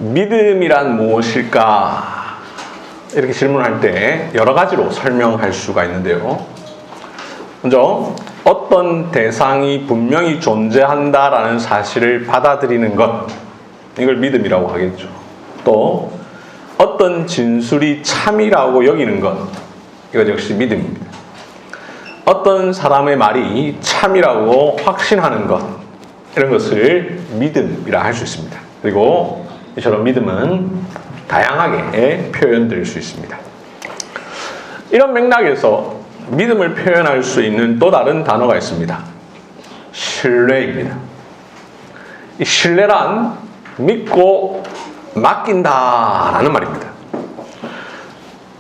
믿음이란 무엇일까? 이렇게 질문할 때 여러 가지로 설명할 수가 있는데요. 먼저 어떤 대상이 분명히 존재한다라는 사실을 받아들이는 것, 이걸 믿음이라고 하겠죠. 또 어떤 진술이 참이라고 여기는 것, 이것 역시 믿음입니다. 어떤 사람의 말이 참이라고 확신하는 것, 이런 것을 믿음이라 할 수 있습니다. 그리고 이처럼 믿음은 다양하게 표현될 수 있습니다. 이런 맥락에서 믿음을 표현할 수 있는 또 다른 단어가 있습니다. 신뢰입니다. 이 신뢰란 믿고 맡긴다라는 말입니다.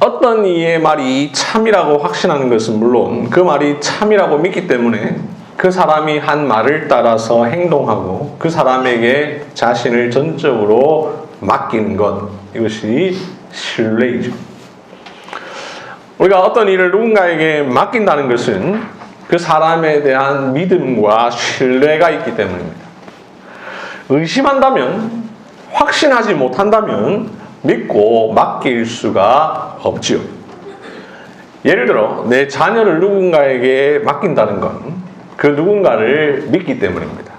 어떤 이의 말이 참이라고 확신하는 것은 물론 그 말이 참이라고 믿기 때문에 그 사람이 한 말을 따라서 행동하고 그 사람에게 자신을 전적으로 맡기는 것, 이것이 신뢰이죠. 우리가 어떤 일을 누군가에게 맡긴다는 것은 그 사람에 대한 믿음과 신뢰가 있기 때문입니다. 의심한다면, 확신하지 못한다면 믿고 맡길 수가 없지요. 예를 들어 내 자녀를 누군가에게 맡긴다는 건 그 누군가를 믿기 때문입니다.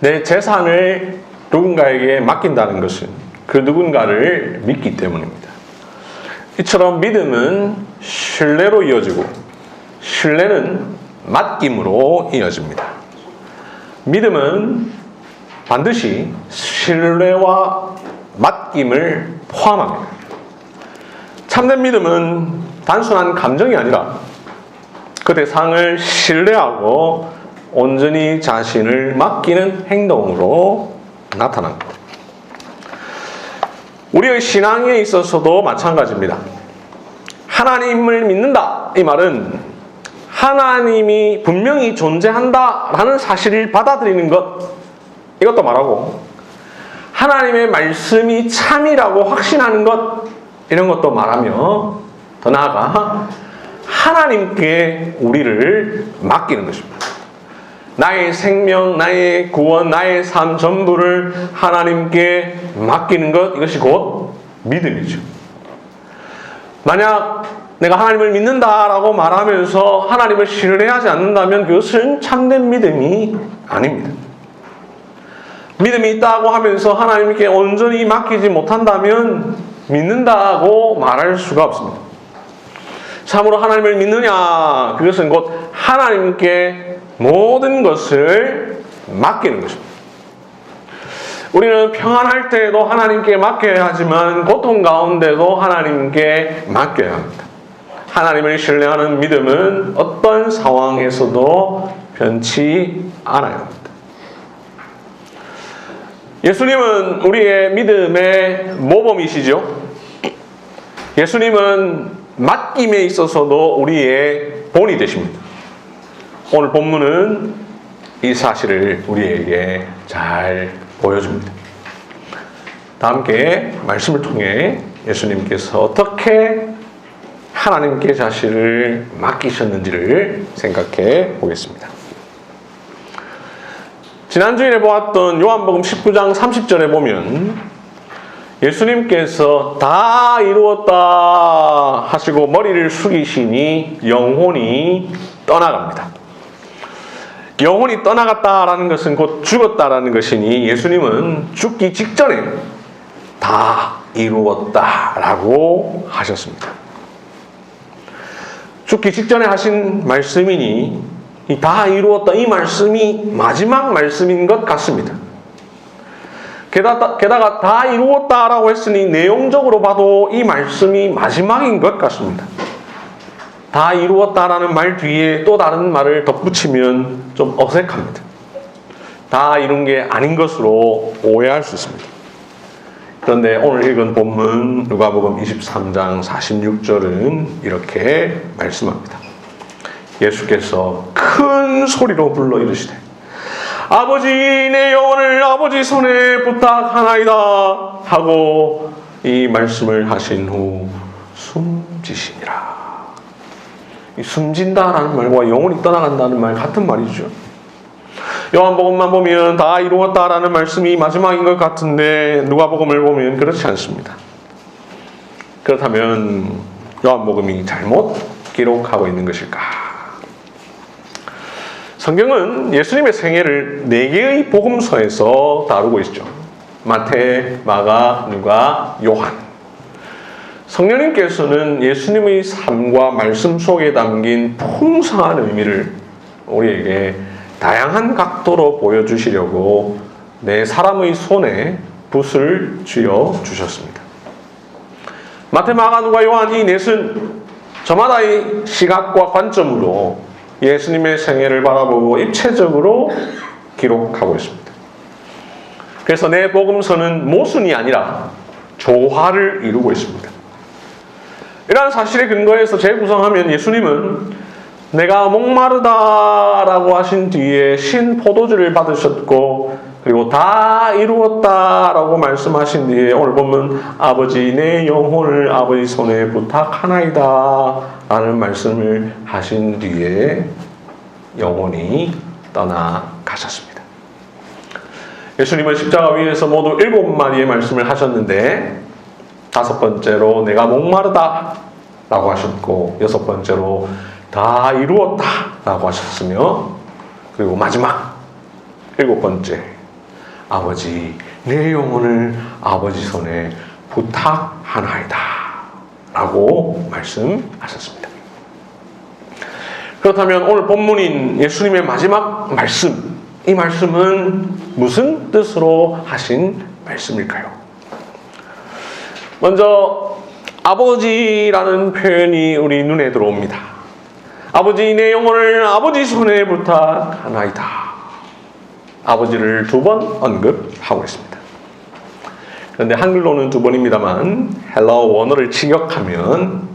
내 재산을 누군가에게 맡긴다는 것은 그 누군가를 믿기 때문입니다. 이처럼 믿음은 신뢰로 이어지고 신뢰는 맡김으로 이어집니다. 믿음은 반드시 신뢰와 맡김을 포함합니다. 참된 믿음은 단순한 감정이 아니라 그 대상을 신뢰하고 온전히 자신을 맡기는 행동으로 나타납니다. 우리의 신앙에 있어서도 마찬가지입니다. 하나님을 믿는다, 이 말은 하나님이 분명히 존재한다라는 사실을 받아들이는 것, 이것도 말하고 하나님의 말씀이 참이라고 확신하는 것, 이런 것도 말하며 더 나아가 하나님께 우리를 맡기는 것입니다. 나의 생명, 나의 구원, 나의 삶 전부를 하나님께 맡기는 것, 이것이 곧 믿음이죠. 만약 내가 하나님을 믿는다라고 말하면서 하나님을 신뢰하지 않는다면 그것은 참된 믿음이 아닙니다. 믿음이 있다고 하면서 하나님께 온전히 맡기지 못한다면 믿는다고 말할 수가 없습니다. 참으로 하나님을 믿느냐? 그것은 곧 하나님께 모든 것을 맡기는 것입니다. 우리는 평안할 때에도 하나님께 맡겨야 하지만 고통 가운데도 하나님께 맡겨야 합니다. 하나님을 신뢰하는 믿음은 어떤 상황에서도 변치 않아야 합니다. 예수님은 우리의 믿음의 모범이시죠. 예수님은 맡김에 있어서도 우리의 본이 되십니다. 오늘 본문은 이 사실을 우리에게 잘 보여줍니다. 다 함께 말씀을 통해 예수님께서 어떻게 하나님께 자신을 맡기셨는지를 생각해 보겠습니다. 지난주에 보았던 요한복음 19장 30절에 보면 예수님께서 다 이루었다 하시고 머리를 숙이시니 영혼이 떠나갑니다. 영혼이 떠나갔다라는 것은 곧 죽었다라는 것이니 예수님은 죽기 직전에 다 이루었다라고 하셨습니다. 죽기 직전에 하신 말씀이니 이 다 이루었다, 이 말씀이 마지막 말씀인 것 같습니다. 게다가 다 이루었다라고 했으니 내용적으로 봐도 이 말씀이 마지막인 것 같습니다. 다 이루었다라는 말 뒤에 또 다른 말을 덧붙이면 좀 어색합니다. 다 이룬 게 아닌 것으로 오해할 수 있습니다. 그런데 오늘 읽은 본문 누가복음 23장 46절은 이렇게 말씀합니다. 예수께서 큰 소리로 불러 이르시되 아버지, 내 영혼을 아버지 손에 부탁하나이다 하고 이 말씀을 하신 후 숨지시니라. 이 숨진다라는 말과 영혼이 떠나간다는 말 같은 말이죠. 요한복음만 보면 다 이루었다라는 말씀이 마지막인 것 같은데 누가복음을 보면 그렇지 않습니다. 그렇다면 요한복음이 잘못 기록하고 있는 것일까? 성경은 예수님의 생애를 4개의 복음서에서 다루고 있죠. 마태, 마가, 누가, 요한. 성령님께서는 예수님의 삶과 말씀 속에 담긴 풍성한 의미를 우리에게 다양한 각도로 보여주시려고 네 사람의 손에 붓을 쥐어 주셨습니다. 마태, 마가, 누가, 요한 이 넷은 저마다의 시각과 관점으로 예수님의 생애를 바라보고 입체적으로 기록하고 있습니다. 그래서 내 복음서는 모순이 아니라 조화를 이루고 있습니다. 이러한 사실에 근거해서 재구성하면 예수님은 내가 목마르다라고 하신 뒤에 신 포도주를 받으셨고 그리고 다 이루었다라고 말씀하신 뒤에 오늘 보면 아버지 내 영혼을 아버지 손에 부탁하나이다 라는 말씀을 하신 뒤에 영혼이 떠나가셨습니다. 예수님은 십자가 위에서 모두 7마디의 말씀을 하셨는데 5번째로 내가 목마르다 라고 하셨고 6번째로 다 이루었다 라고 하셨으며 그리고 마지막 7번째 아버지 내 영혼을 아버지 손에 부탁하나이다 라고 말씀하셨습니다. 그렇다면 오늘 본문인 예수님의 마지막 말씀, 이 말씀은 무슨 뜻으로 하신 말씀일까요? 먼저 아버지라는 표현이 우리 눈에 들어옵니다. 아버지 내 영혼을 아버지 손에 부탁하나이다. 아버지를 2번 언급하고 있습니다. 그런데 한글로는 2번입니다만 헬라어 원어를 직역하면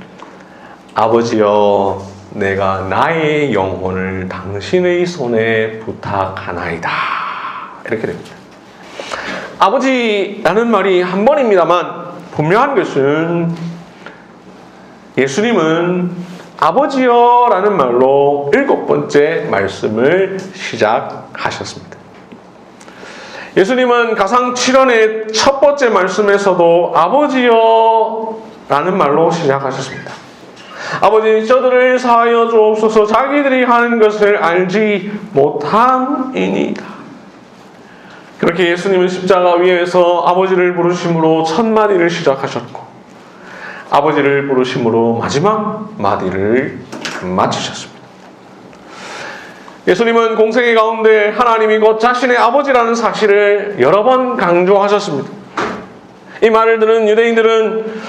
아버지여 내가 나의 영혼을 당신의 손에 부탁하나이다. 이렇게 됩니다. 아버지라는 말이 한 번입니다만 분명한 것은 예수님은 아버지여라는 말로 7번째 말씀을 시작하셨습니다. 예수님은 가상 7원의 첫 번째 말씀에서도 아버지여라는 말로 시작하셨습니다. 아버지 저들을 사하여 주옵소서 자기들이 하는 것을 알지 못함이니이다. 그렇게 예수님은 십자가 위에서 아버지를 부르심으로 첫 마디를 시작하셨고 아버지를 부르심으로 마지막 마디를 마치셨습니다. 예수님은 공생의 가운데 하나님이 곧 자신의 아버지라는 사실을 여러 번 강조하셨습니다. 이 말을 들은 유대인들은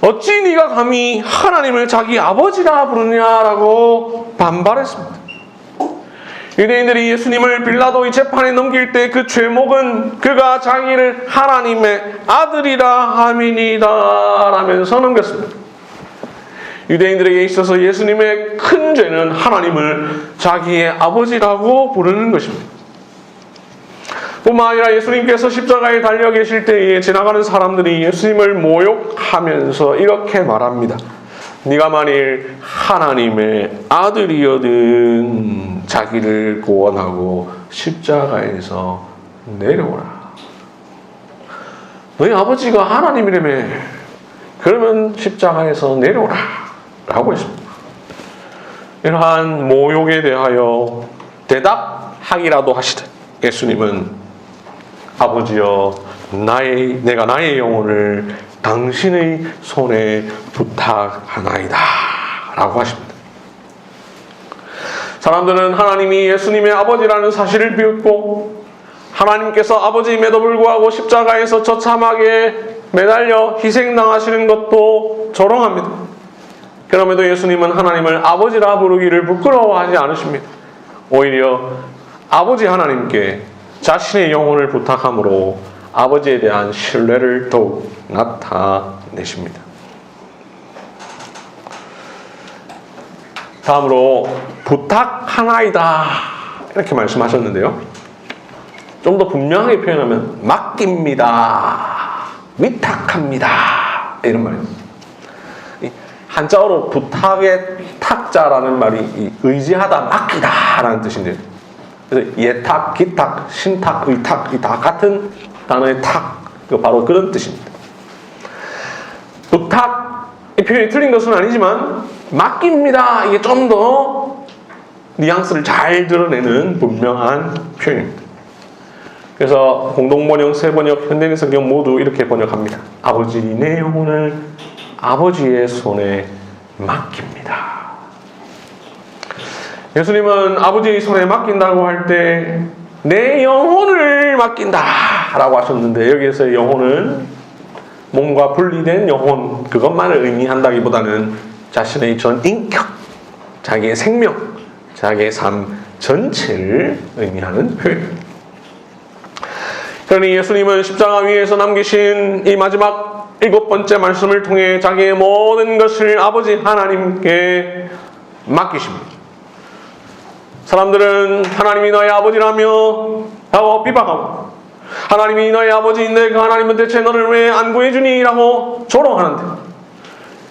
어찌 네가 감히 하나님을 자기 아버지라 부르냐라고 반발했습니다. 유대인들이 예수님을 빌라도의 재판에 넘길 때 그 죄목은 그가 자기를 하나님의 아들이라 함이니이다 라면서 넘겼습니다. 유대인들에게 있어서 예수님의 큰 죄는 하나님을 자기의 아버지라고 부르는 것입니다. 뿐만 아니라 예수님께서 십자가에 달려 계실 때에 지나가는 사람들이 예수님을 모욕하면서 이렇게 말합니다. 네가 만일 하나님의 아들이여든 자기를 구원하고 십자가에서 내려오라. 너희 아버지가 하나님이라며 그러면 십자가에서 내려오라 라고 했습니다. 이러한 모욕에 대하여 대답하기라도 하시듯 예수님은 아버지여 내가 나의 영혼을 당신의 손에 부탁하나이다 라고 하십니다. 사람들은 하나님이 예수님의 아버지라는 사실을 비웃고 하나님께서 아버지임에도 불구하고 십자가에서 처참하게 매달려 희생당하시는 것도 조롱합니다. 그럼에도 예수님은 하나님을 아버지라 부르기를 부끄러워하지 않으십니다. 오히려 아버지 하나님께 자신의 영혼을 부탁함으로 아버지에 대한 신뢰를 더욱 나타내십니다. 다음으로 부탁하나이다 이렇게 말씀하셨는데요. 좀 더 분명하게 표현하면 맡깁니다, 위탁합니다 이런 말입니다. 한자어로 부탁의 탁자라는 말이 의지하다, 맡기다 라는 뜻인데요. 그래서 예탁, 기탁, 신탁, 의탁, 이 다 같은 단어의 탁, 바로 그런 뜻입니다. 부탁, 이 표현이 틀린 것은 아니지만 맡깁니다. 이게 좀 더 뉘앙스를 잘 드러내는 분명한 표현입니다. 그래서 공동번역, 새번역, 현대인 성경 모두 이렇게 번역합니다. 아버지, 내 영혼을 아버지의 손에 맡깁니다. 예수님은 아버지의 손에 맡긴다고 할 때 내 영혼을 맡긴다 라고 하셨는데, 여기에서의 영혼은 몸과 분리된 영혼, 그것만을 의미한다기보다는 자신의 전 인격, 자기의 생명, 자기의 삶 전체를 의미하는 표현입니다. 그러니 예수님은 십자가 위에서 남기신 이 마지막 7번째 말씀을 통해 자기의 모든 것을 아버지 하나님께 맡기십니다. 사람들은 하나님이 너의 아버지라며 하고 비방하고, 하나님이 너의 아버지인데 그 하나님은 대체 너를 왜 안 구해주니? 라고 조롱하는데,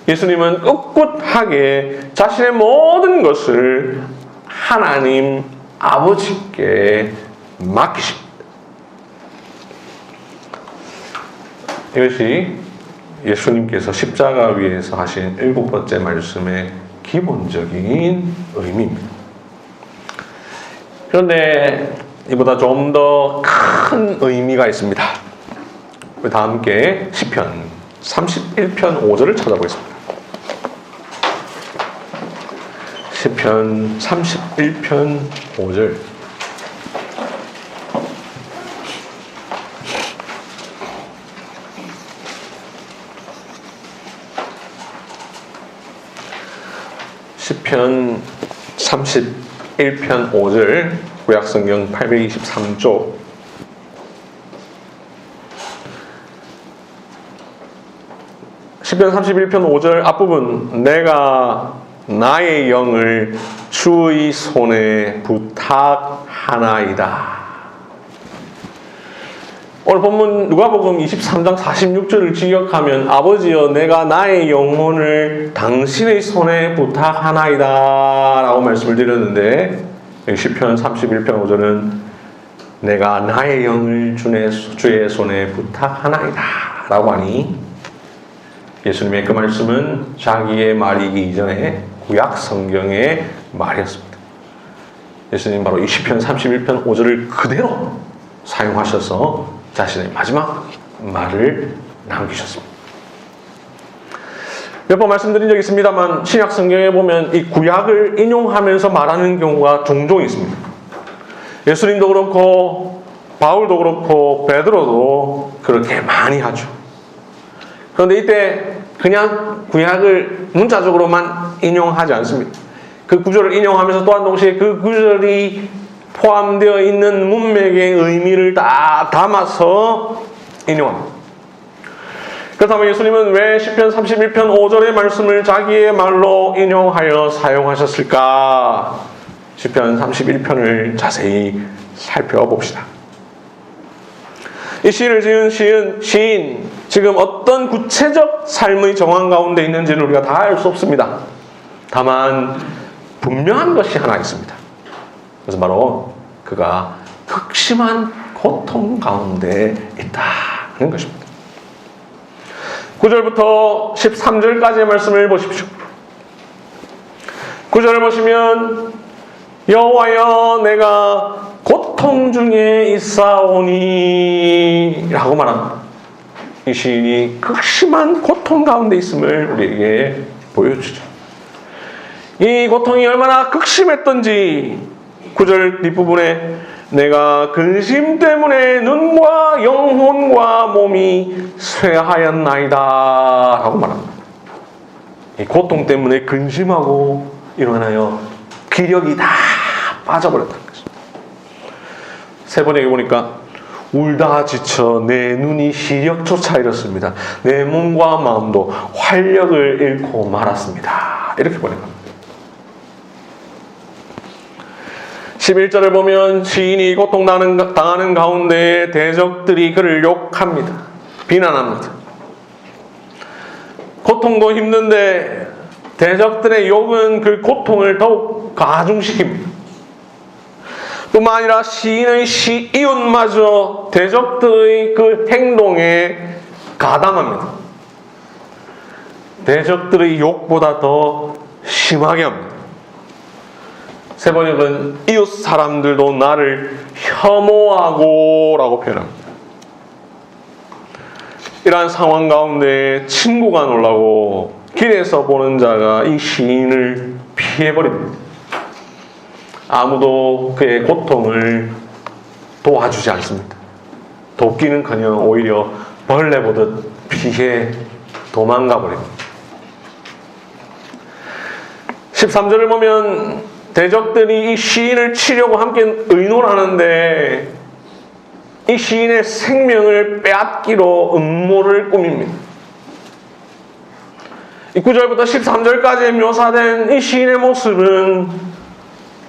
예수님은 꿋꿋하게 자신의 모든 것을 하나님 아버지께 맡기십니다. 이것이 예수님께서 십자가 위에서 하신 7번째 말씀의 기본적인 의미입니다. 그런데 이보다 좀 더 큰 의미가 있습니다. 다 함께 시편 31편 5절을 찾아보겠습니다. 시편 31편 5절. 시편 31편 5절, 구약성경 823쪽. 시편 31편 5절 앞부분, 내가 나의 영을 주의 손에 부탁하나이다. 오늘 본문 누가복음 23장 46절을 기억하면, 아버지여 내가 나의 영혼을 당신의 손에 부탁하나이다 라고 말씀을 드렸는데, 시편 31편 5절은 내가 나의 영을 주의 손에 부탁하나이다 라고 하니, 예수님의 그 말씀은 자기의 말이기 이전에 구약 성경의 말이었습니다. 예수님 바로 이 시편 31편 5절을 그대로 사용하셔서 자신의 마지막 말을 남기셨습니다. 몇 번 말씀드린 적이 있습니다만, 신약 성경에 보면 이 구약을 인용하면서 말하는 경우가 종종 있습니다. 예수님도 그렇고 바울도 그렇고 베드로도 그렇게 많이 하죠. 그런데 이때 그냥 구약을 문자적으로만 인용하지 않습니다. 그 구절을 인용하면서 또한 동시에 그 구절이 포함되어 있는 문맥의 의미를 다 담아서 인용합니다. 그렇다면 예수님은 왜 시편 31편 5절의 말씀을 자기의 말로 인용하여 사용하셨을까? 시편 31편을 자세히 살펴봅시다. 이 시를 지은 시인, 지금 어떤 구체적 삶의 정황 가운데 있는지는 우리가 다 알 수 없습니다. 다만 분명한 것이 하나 있습니다. 그래서 바로 그가 극심한 고통 가운데 있다는 것입니다. 9절부터 13절까지의 말씀을 보십시오. 9절을 보시면, 여호와여 내가 고통 중에 있사오니 라고 말합니다. 이 시인이 극심한 고통 가운데 있음을 우리에게 보여주죠. 이 고통이 얼마나 극심했던지 9절 뒷부분에 내가 근심 때문에 눈과 영혼과 몸이 쇠하였나이다 라고 말합니다. 이 고통 때문에 근심하고 일어나요, 기력이 다 빠져버렸다는 거죠. 세 번역에 보니까 울다 지쳐 내 눈이 시력조차 잃었습니다. 내 몸과 마음도 활력을 잃고 말았습니다. 이렇게 번역합니다. 11절을 보면 시인이 고통당하는 가운데 대적들이 그를 욕합니다. 비난합니다. 고통도 힘든데 대적들의 욕은 그 고통을 더욱 가중시킵니다. 뿐만 아니라 시인의 이웃마저 대적들의 그 행동에 가담합니다. 대적들의 욕보다 더 심하게 합니다. 세 번역은 이웃 사람들도 나를 혐오하고 라고 표현합니다. 이러한 상황 가운데 친구가 놀라고 길에서 보는 자가 이 시인을 피해버립니다. 아무도 그의 고통을 도와주지 않습니다. 돕기는커녕 오히려 벌레 보듯 피해 도망가 버립니다. 13절을 보면 대적들이 이 시인을 치려고 함께 의논하는데 이 시인의 생명을 빼앗기로 음모를 꾸밉니다. 이 9절부터 13절까지 묘사된 이 시인의 모습은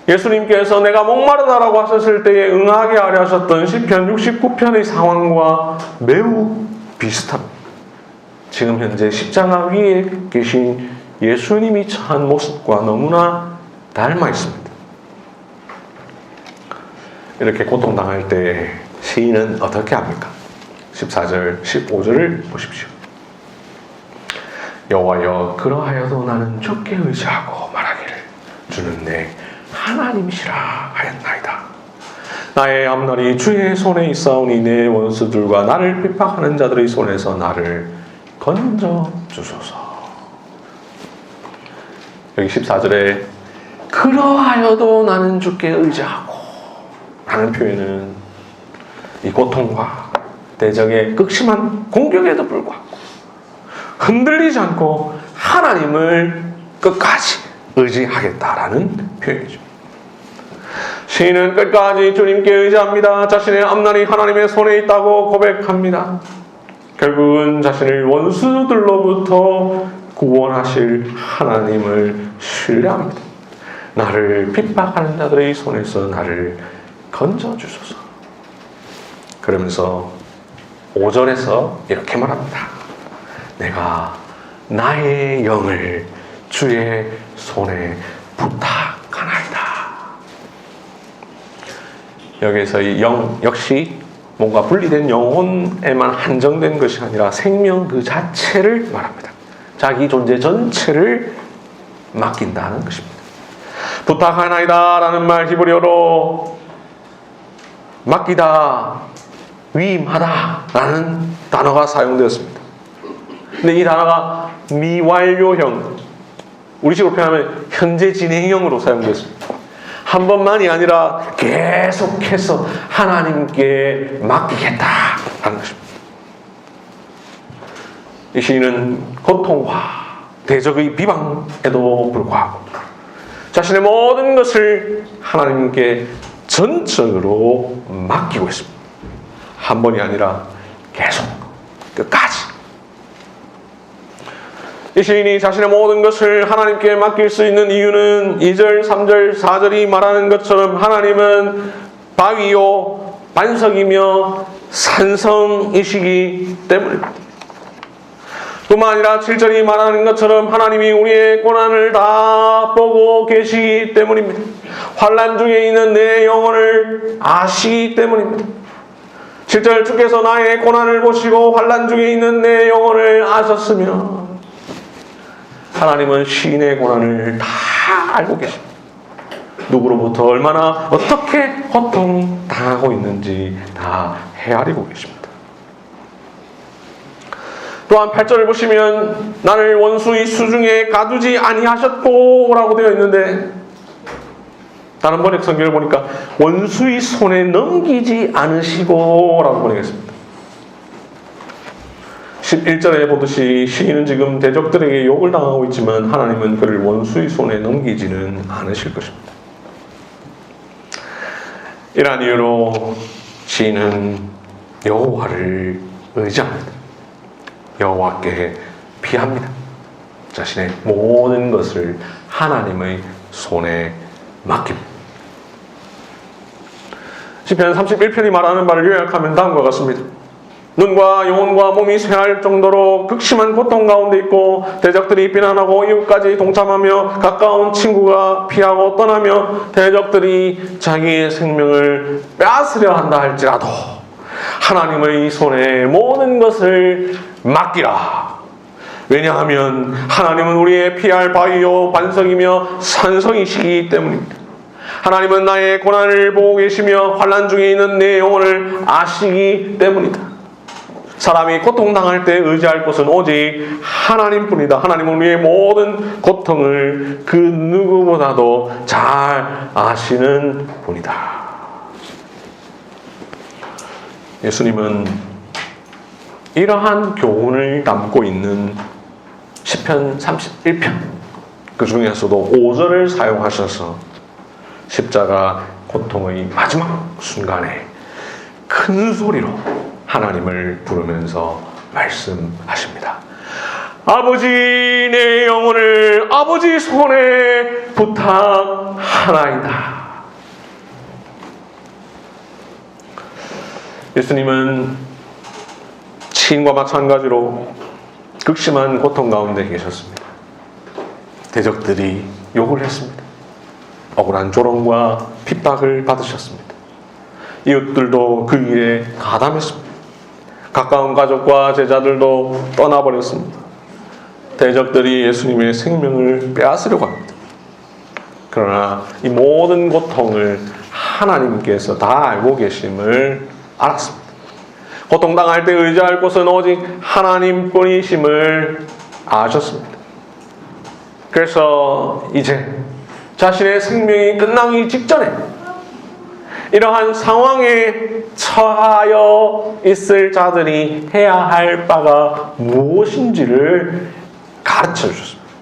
예수님께서 내가 목마르다라고 하셨을 때에 응하게 하려 하셨던 시편 69편의 상황과 매우 비슷합니다. 지금 현재 십자가 위에 계신 예수님이 처한 모습과 너무나 닮아 있습니다. 이렇게 고통당할 때 시인은 어떻게 합니까? 14절, 15절을 보십시오. 여호와여, 그러하여도 나는 주께 의지하고 말하기를 주는 내 하나님이시라 하였나이다. 나의 앞날이 주의 손에 있사오니 내 원수들과 나를 핍박하는 자들의 손에서 나를 건져 주소서. 여기 14절에 그러하여도 나는 주께 의지하고 라는 표현은 이 고통과 대적의 극심한 공격에도 불구하고 흔들리지 않고 하나님을 끝까지 의지하겠다라는 표현이죠. 시인은 끝까지 주님께 의지합니다. 자신의 앞날이 하나님의 손에 있다고 고백합니다. 결국은 자신을 원수들로부터 구원하실 하나님을 신뢰합니다. 나를 핍박하는 자들의 손에서 나를 건져주소서. 그러면서 5절에서 이렇게 말합니다. 내가 나의 영을 주의 손에 부탁하나이다. 여기서 이 영 역시 뭔가 분리된 영혼에만 한정된 것이 아니라 생명 그 자체를 말합니다. 자기 존재 전체를 맡긴다는 것입니다. 부탁하나이다 라는 말 히브리어로 맡기다, 위임하다 라는 단어가 사용되었습니다. 근데 이 단어가 미완료형, 우리식으로 표현하면 현재 진행형으로 사용되었습니다. 한 번만이 아니라 계속해서 하나님께 맡기겠다라는 것입니다. 이 시인은 고통과 대적의 비방에도 불구하고 자신의 모든 것을 하나님께 전적으로 맡기고 있습니다. 한 번이 아니라 계속 끝까지. 이 시인이 자신의 모든 것을 하나님께 맡길 수 있는 이유는 2절, 3절, 4절이 말하는 것처럼 하나님은 바위요 반석이며 산성이시기 때문입니다. 뿐만 아니라 7절이 말하는 것처럼 하나님이 우리의 고난을 다 보고 계시기 때문입니다. 환난 중에 있는 내 영혼을 아시기 때문입니다. 7절 주께서 나의 고난을 보시고 환난 중에 있는 내 영혼을 아셨으며 하나님은 시인의 고난을 다 알고 계십니다. 누구로부터 얼마나 어떻게 고통당하고 있는지 다 헤아리고 계십니다. 또한 8절을 보시면 나를 원수의 수중에 가두지 아니하셨고 라고 되어 있는데 다른 번역 성경을 보니까 원수의 손에 넘기지 않으시고 라고 번역했습니다. 11절에 보듯이 시인은 지금 대적들에게 욕을 당하고 있지만 하나님은 그를 원수의 손에 넘기지는 않으실 것입니다. 이러한 이유로 시인은 여호와를 의지합니다. 여호와께 피합니다. 자신의 모든 것을 하나님의 손에 맡깁니다. 시편 31편이 말하는 바를 요약하면 다음과 같습니다. 눈과 영혼과 몸이 쇠할 정도로 극심한 고통 가운데 있고 대적들이 비난하고 이웃까지 동참하며 가까운 친구가 피하고 떠나며 대적들이 자기의 생명을 빼앗으려 한다 할지라도 하나님의 손에 모든 것을 맡기라. 왜냐하면 하나님은 우리의 피할 바위요 반석이며 산성이시기 때문입니다. 하나님은 나의 고난을 보고 계시며 환난 중에 있는 내 영혼을 아시기 때문이다. 사람이 고통당할 때 의지할 것은 오직 하나님뿐이다. 하나님은 우리의 모든 고통을 그 누구보다도 잘 아시는 분이다. 예수님은 이러한 교훈을 담고 있는 시편 31편 그 중에서도 5절을 사용하셔서 십자가 고통의 마지막 순간에 큰 소리로 하나님을 부르면서 말씀하십니다. 아버지, 내 영혼을 아버지 손에 부탁하나이다. 예수님은 치인과 마찬가지로 극심한 고통 가운데 계셨습니다. 대적들이 욕을 했습니다. 억울한 조롱과 핍박을 받으셨습니다. 이웃들도 그 일에 가담했습니다. 가까운 가족과 제자들도 떠나버렸습니다. 대적들이 예수님의 생명을 빼앗으려고 합니다. 그러나 이 모든 고통을 하나님께서 다 알고 계심을 알았습니다. 고통당할 때 의지할 곳은 오직 하나님뿐이심을 아셨습니다. 그래서 이제 자신의 생명이 끝나기 직전에 이러한 상황에 처하여 있을 자들이 해야 할 바가 무엇인지를 가르쳐 주셨습니다.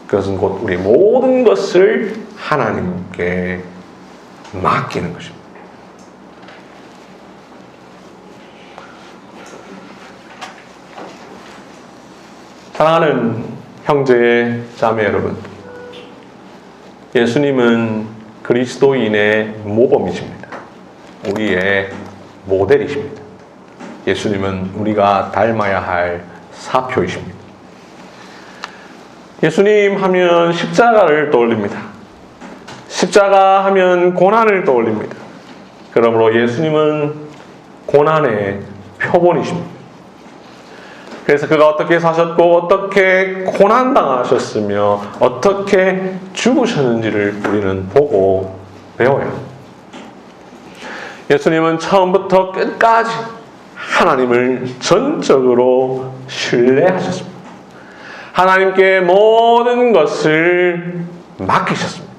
그것은 곧 우리 모든 것을 하나님께 맡기는 것입니다. 사랑하는 형제, 자매 여러분, 예수님은 그리스도인의 모범이십니다. 우리의 모델이십니다. 예수님은 우리가 닮아야 할 사표이십니다. 예수님 하면 십자가를 떠올립니다. 십자가 하면 고난을 떠올립니다. 그러므로 예수님은 고난의 표본이십니다. 그래서 그가 어떻게 사셨고 어떻게 고난당하셨으며 어떻게 죽으셨는지를 우리는 보고 배워야 합니다. 예수님은 처음부터 끝까지 하나님을 전적으로 신뢰하셨습니다. 하나님께 모든 것을 맡기셨습니다.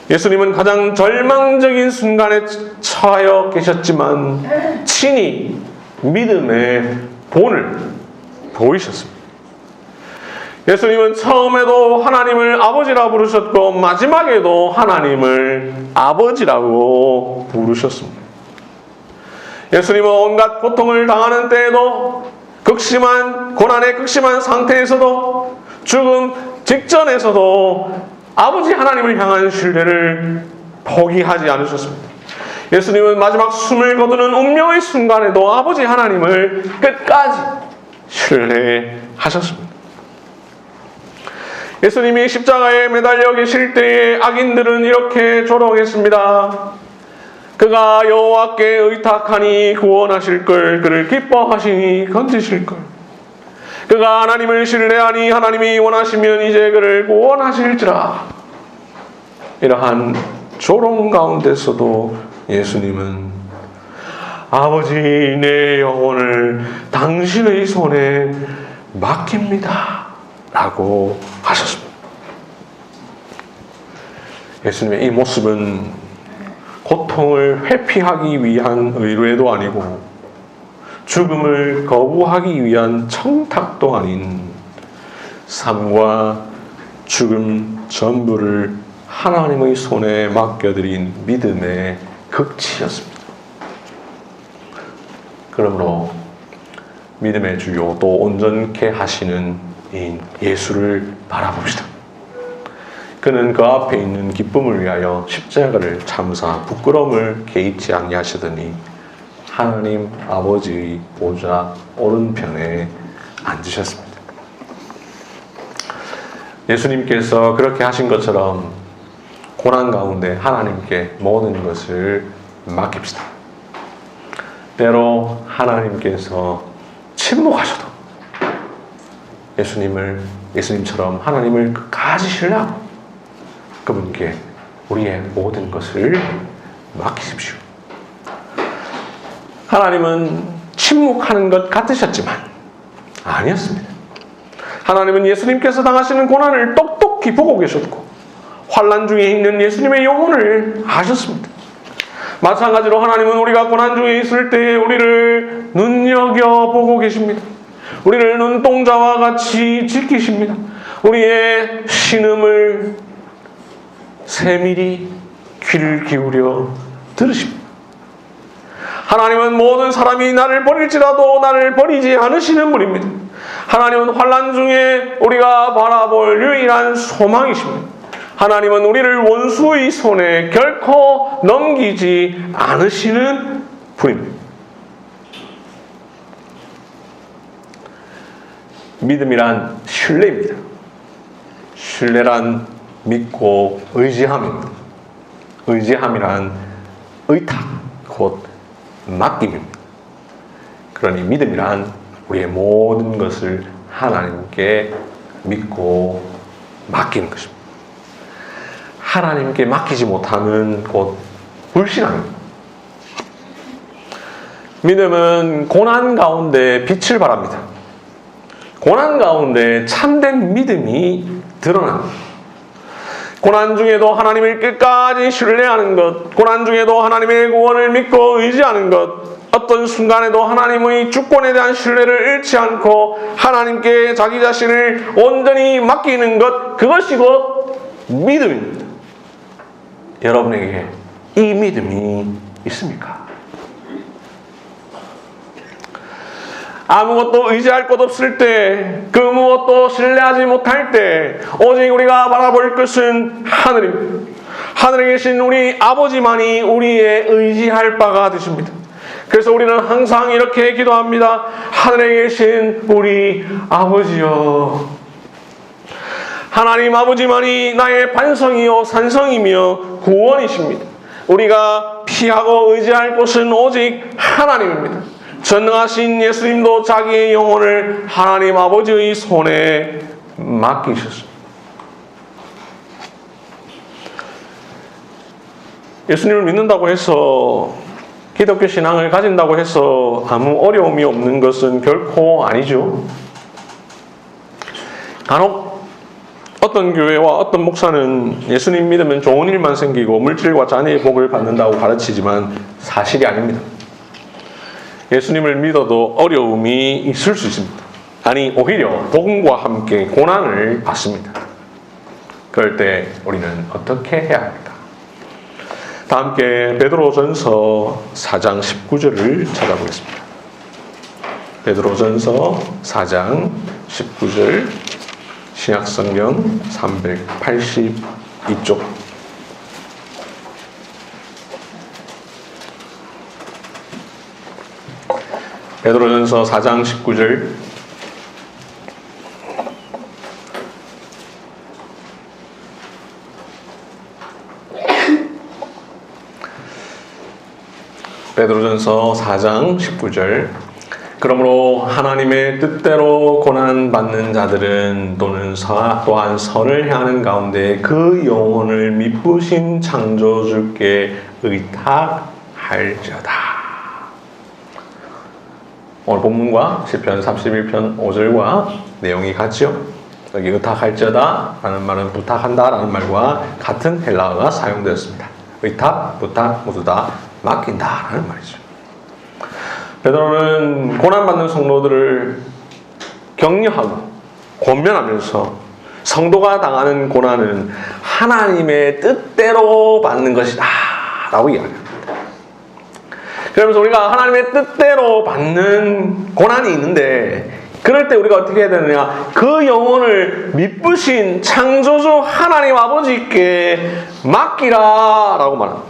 예수님은 가장 절망적인 순간에 처하여 계셨지만 친히 믿음의 본을 보이셨습니다. 예수님은 처음에도 하나님을 아버지라 부르셨고 마지막에도 하나님을 아버지라고 부르셨습니다. 예수님은 온갖 고통을 당하는 때에도 극심한 고난의 극심한 상태에서도 죽음 직전에서도 아버지 하나님을 향한 신뢰를 포기하지 않으셨습니다. 예수님은 마지막 숨을 거두는 운명의 순간에도 아버지 하나님을 끝까지 신뢰하셨습니다. 예수님이 십자가에 매달려 계실 때에 악인들은 이렇게 조롱했습니다. 그가 여호와께 의탁하니 구원하실 걸, 그를 기뻐하시니 건지실 걸. 그가 하나님을 신뢰하니 하나님이 원하시면 이제 그를 구원하실지라. 이러한 조롱 가운데서도 예수님은 아버지, 내 영혼을 당신의 손에 맡깁니다 라고 하셨습니다. 예수님의 이 모습은 고통을 회피하기 위한 의뢰도 아니고 죽음을 거부하기 위한 청탁도 아닌 삶과 죽음 전부를 하나님의 손에 맡겨드린 믿음의 극치였습니다. 그러므로 믿음의 주요 또 온전케 하시는 이 예수를 바라봅시다. 그는 그 앞에 있는 기쁨을 위하여 십자가를 참사 부끄러움을 개의치 아니하시더니 하나님 아버지의 보좌 오른편에 앉으셨습니다. 예수님께서 그렇게 하신 것처럼 고난 가운데 하나님께 모든 것을 맡깁시다. 때로 하나님께서 침묵하셔도 예수님처럼 하나님을 끝까지 신뢰하고 그분께 우리의 모든 것을 맡기십시오. 하나님은 침묵하는 것 같으셨지만 아니었습니다. 하나님은 예수님께서 당하시는 고난을 똑똑히 보고 계셨고 환난 중에 있는 예수님의 영혼을 아셨습니다. 마찬가지로 하나님은 우리가 고난 중에 있을 때 우리를 눈여겨보고 계십니다. 우리를 눈동자와 같이 지키십니다. 우리의 신음을 세밀히 귀를 기울여 들으십니다. 하나님은 모든 사람이 나를 버릴지라도 나를 버리지 않으시는 분입니다. 하나님은 환난 중에 우리가 바라볼 유일한 소망이십니다. 하나님은 우리를 원수의 손에 결코 넘기지 않으시는 분입니다. 믿음이란 신뢰입니다. 신뢰란 믿고 의지함입니다. 의지함이란 의탁, 곧 맡김입니다. 그러니 믿음이란 우리의 모든 것을 하나님께 믿고 맡기는 것입니다. 하나님께 맡기지 못하면 곧 불신앙입니다. 믿음은 고난 가운데 빛을 발합니다. 고난 가운데 참된 믿음이 드러납니다. 고난 중에도 하나님을 끝까지 신뢰하는 것, 고난 중에도 하나님의 구원을 믿고 의지하는 것, 어떤 순간에도 하나님의 주권에 대한 신뢰를 잃지 않고 하나님께 자기 자신을 온전히 맡기는 것, 그것이 곧 믿음입니다. 여러분에게 이 믿음이 있습니까? 아무것도 의지할 것 없을 때, 그 무엇도 신뢰하지 못할 때 오직 우리가 바라볼 것은 하늘입니다. 하늘에 계신 우리 아버지만이 우리의 의지할 바가 되십니다. 그래서 우리는 항상 이렇게 기도합니다. 하늘에 계신 우리 아버지여, 하나님 아버지만이 나의 반성이요 산성이며 구원이십니다. 우리가 피하고 의지할 곳은 오직 하나님입니다. 전능하신 예수님도 자기의 영혼을 하나님 아버지의 손에 맡기셨습니다. 예수님을 믿는다고 해서, 기독교 신앙을 가진다고 해서 아무 어려움이 없는 것은 결코 아니죠. 간혹 어떤 교회와 어떤 목사는 예수님 믿으면 좋은 일만 생기고 물질과 자녀의 복을 받는다고 가르치지만 사실이 아닙니다. 예수님을 믿어도 어려움이 있을 수 있습니다. 아니, 오히려 복음과 함께 고난을 받습니다. 그럴 때 우리는 어떻게 해야 합니까? 다 함께 베드로전서 4장 19절을 찾아보겠습니다. 베드로전서 4장 19절, 신약성경 382쪽. 베드로전서 4장 19절. 베드로전서 4장 19절. 그러므로 하나님의 뜻대로 고난받는 자들은 또한 선을 향하는 가운데 그 영혼을 미쁘신 창조주께 의탁할지어다. 오늘 본문과 시편 31편 5절과 내용이 같죠? 여기 의탁할지어다 라는 말은 부탁한다 라는 말과 같은 헬라어가 사용되었습니다. 의탁, 부탁 모두 다 맡긴다 라는 말이죠. 베드로는 고난받는 성도들을 격려하고 권면하면서 성도가 당하는 고난은 하나님의 뜻대로 받는 것이다 라고 이야기합니다. 그러면서 우리가 하나님의 뜻대로 받는 고난이 있는데, 그럴 때 우리가 어떻게 해야 되느냐? 그 영혼을 미쁘신 창조주 하나님 아버지께 맡기라 라고 말합니다.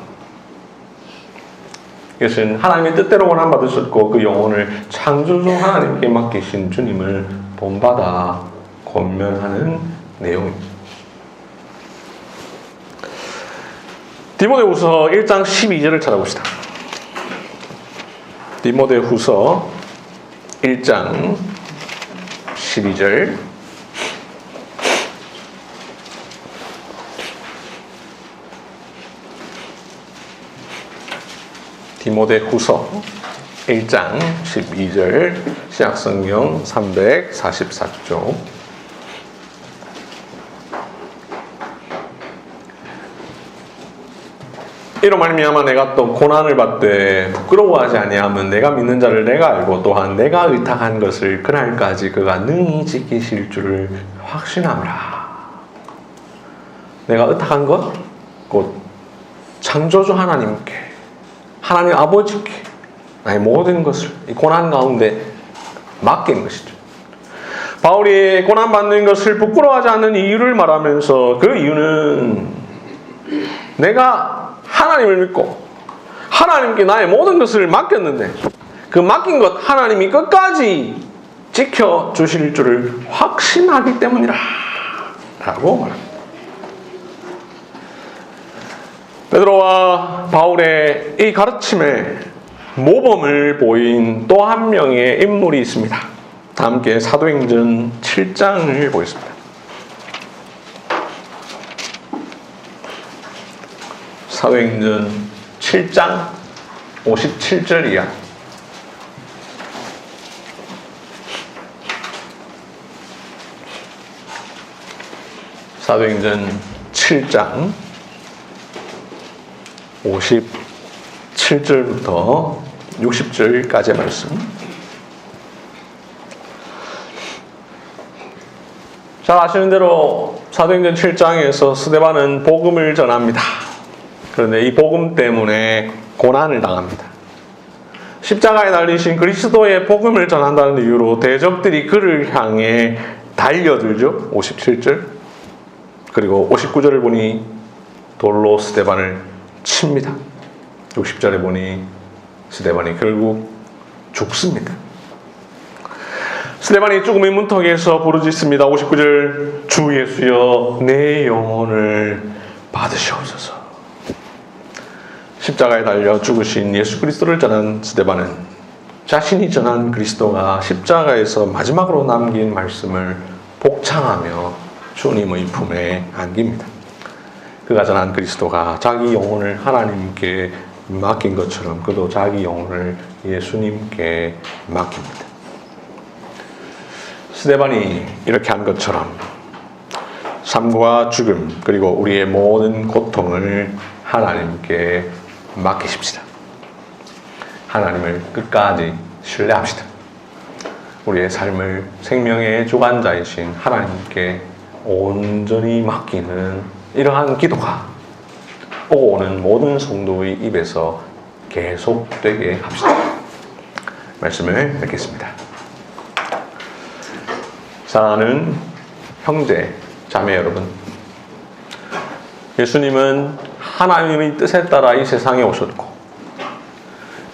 이것은 하나님의 뜻대로 고난받으셨고 그 영혼을 창조주 하나님께 맡기신 주님을 본받아 권면하는 내용입니다. 디모데후서 1장 12절을 찾아봅시다. 디모데후서 1장 12절. 디모데후서 1장 12절 신약성경 344쪽. 이로 말미암아 내가 또 고난을 받되 부끄러워하지 아니하면 내가 믿는 자를 내가 알고 또한 내가 의탁한 것을 그날까지 그가 능히 지키실 줄을 확신하노라. 내가 의탁한 것 곧 창조주 하나님께, 하나님 아버지께 나의 모든 것을 이 고난 가운데 맡긴 것이죠. 바울이 고난받는 것을 부끄러워하지 않는 이유를 말하면서 그 이유는 내가 하나님을 믿고 하나님께 나의 모든 것을 맡겼는데 그 맡긴 것 하나님이 끝까지 지켜주실 줄을 확신하기 때문이라 라고 말합니다. 베드로와 바울의 이 가르침에 모범을 보인 또 한 명의 인물이 있습니다. 다 함께 사도행전 7장을 보겠습니다. 사도행전 7장 57절 이하. 사도행전 7장 57절부터 60절까지의 말씀. 잘 아시는 대로 사도행전 7장에서 스데반은 복음을 전합니다. 그런데 이 복음 때문에 고난을 당합니다. 십자가에 달리신 그리스도의 복음을 전한다는 이유로 대적들이 그를 향해 달려들죠. 57절. 그리고 59절을 보니 돌로 스데반을 칩니다. 60절에 보니 스데반이 결국 죽습니다. 스데반이 죽음의 문턱에서 부르짖습니다. 59절 주 예수여 내 영혼을 받으시옵소서. 십자가에 달려 죽으신 예수 그리스도를 전한 스데반은 자신이 전한 그리스도가 십자가에서 마지막으로 남긴 말씀을 복창하며 주님의 품에 안깁니다. 그가 전한 그리스도가 자기 영혼을 하나님께 맡긴 것처럼 그도 자기 영혼을 예수님께 맡깁니다. 스데반이 이렇게 한 것처럼 삶과 죽음 그리고 우리의 모든 고통을 하나님께 맡기십시다. 하나님을 끝까지 신뢰합시다. 우리의 삶을 생명의 주관자이신 하나님께 온전히 맡기는 이러한 기도가 오고 오는 모든 성도의 입에서 계속되게 합시다. 말씀을 뵙겠습니다. 사랑하는 형제, 자매 여러분, 예수님은 하나님의 뜻에 따라 이 세상에 오셨고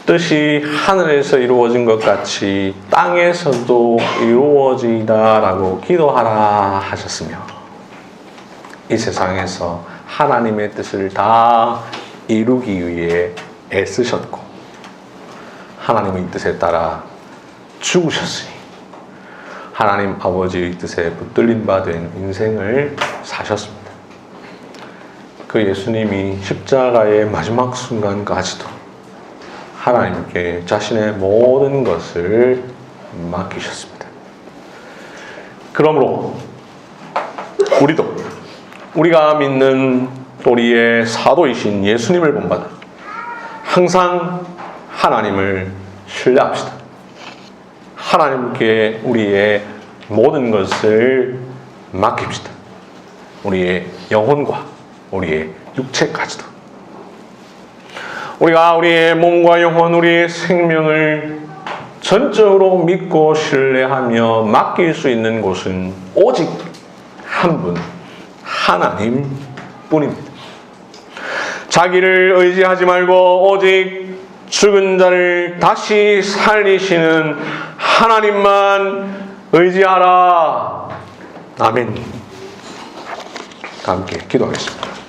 뜻이 하늘에서 이루어진 것 같이 땅에서도 이루어지다라고 기도하라 하셨으며 이 세상에서 하나님의 뜻을 다 이루기 위해 애쓰셨고 하나님의 뜻에 따라 죽으셨으니 하나님 아버지의 뜻에 붙들린 바 된 인생을 사셨습니다. 그 예수님이 십자가의 마지막 순간까지도 하나님께 자신의 모든 것을 맡기셨습니다. 그러므로 우리가 믿는 우리의 사도이신 예수님을 본받아 항상 하나님을 신뢰합시다. 하나님께 우리의 모든 것을 맡깁시다. 우리의 영혼과 우리의 육체까지도. 우리가 우리의 몸과 영혼, 우리의 생명을 전적으로 믿고 신뢰하며 맡길 수 있는 곳은 오직 한 분, 하나님 뿐입니다. 자기를 의지하지 말고 오직 죽은 자를 다시 살리시는 하나님만 의지하라. 아멘. 함께 기도하겠습니다.